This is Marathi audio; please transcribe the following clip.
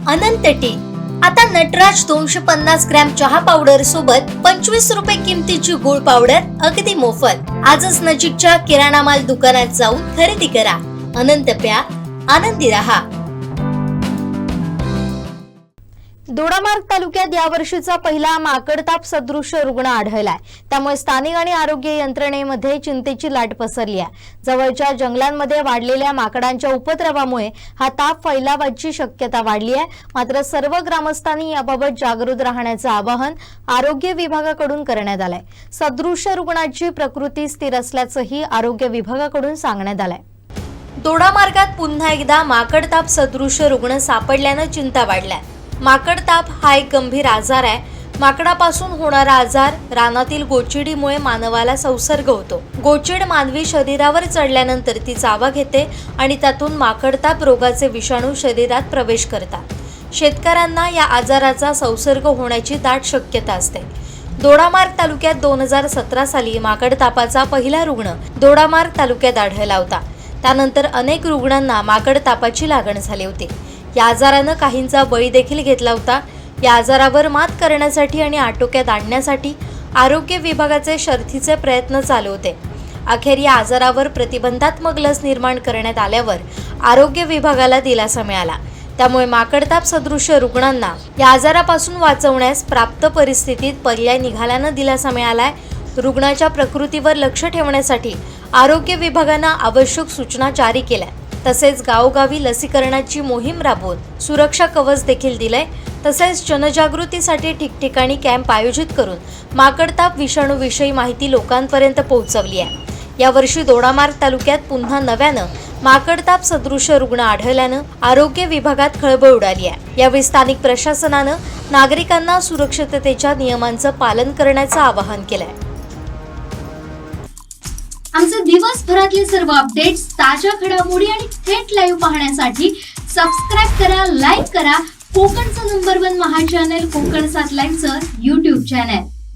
अनंत टी। आता नटराज 250 ग्रॅम चहा पावडर सोबत 25 रुपये किमतीची गुळ पावडर अगदी मोफत। आजच नजीकच्या किराणा माल दुकानात जाऊन खरेदी करा। अनंत प्या, आनंदी रहा। दोडामार्ग तालुक्यात यावर्षीचा पहिला माकडताप सदृश्य रुग्ण आढळलाय। त्यामुळे स्थानिक आणि आरोग्य यंत्रणेमध्ये चिंतेची लाट पसरली आहे। जवळच्या जंगलांमध्ये वाढलेल्या माकडांच्या उपद्रवामुळे हा ताप फैलावाची शक्यता वाढली आहे। मात्र सर्व ग्रामस्थांनी याबाबत जागृत राहण्याचे आवाहन आरोग्य विभागाकडून करण्यात आलंय। सदृश्य रुग्णाची प्रकृती स्थिर असल्याचंही आरोग्य विभागाकडून सांगण्यात आलंय। दोडामार्गात पुन्हा एकदा माकडताप सदृश्य रुग्ण सापडल्यानं चिंता वाढलाय। माकडताप हा एक गंभीर आजार आहे। माकडापासून होणारा आजार रानातील गोचिडीमुळे मानवाला संसर्ग होतो। गोचिड मानवी शरीरावर चढल्यानंतर ती चावा घेते आणि त्यातून माकडताप रोगाचे विषाणू शरीरात प्रवेश करतात। शेतकऱ्यांना या आजाराचा संसर्ग होण्याची दाट शक्यता असते। दोडामार्ग तालुक्यात 2017 साली माकडतापाचा पहिला रुग्ण दोडामार्ग तालुक्यात आढळला होता। त्यानंतर अनेक रुग्णांना माकडतापाची लागण झाली होती। या आजारानं काहींचा बळी देखील घेतला होता। या आजारावर मात करण्यासाठी आणि आटोक्यात आणण्यासाठी आरोग्य विभागाचे शर्थीचे प्रयत्न चालू होते। अखेर या आजारावर प्रतिबंधात्मक लस निर्माण करण्यात आल्यावर आरोग्य विभागाला दिलासा मिळाला। त्यामुळे माकडताप सदृश्य रुग्णांना या आजारापासून वाचवण्यास प्राप्त परिस्थितीत पर्याय निघाल्यानं दिलासा मिळालाय। रुग्णाच्या प्रकृतीवर लक्ष ठेवण्यासाठी आरोग्य विभागानं आवश्यक सूचना जारी केल्या। तसेच गावोगावी लसीकरणाची मोहीम राबवून सुरक्षा कवच देखील दिलंय। तसेच जनजागृतीसाठी ठिकठिकाणी कॅम्प आयोजित करून माकडताप विषाणूविषयी माहिती लोकांपर्यंत पोहोचवली आहे। यावर्षी दोडामार्ग तालुक्यात पुन्हा नव्यानं माकडताप सदृश्य रुग्ण आढळल्यानं आरोग्य विभागात खळबळ उडाली आहे। यावेळी स्थानिक प्रशासनानं नागरिकांना सुरक्षिततेच्या नियमांचं पालन करण्याचं आवाहन केलंय। आमचे दिवसभरातले सर्व अपडेट्स, ताज्या घडामोडी आणि थेट लाईव्ह पाहण्यासाठी सबस्क्राइब करा, लाईक करा कोकणचं नंबर 1 महा चॅनल कोकण 7 लाईव्हचं YouTube चॅनल।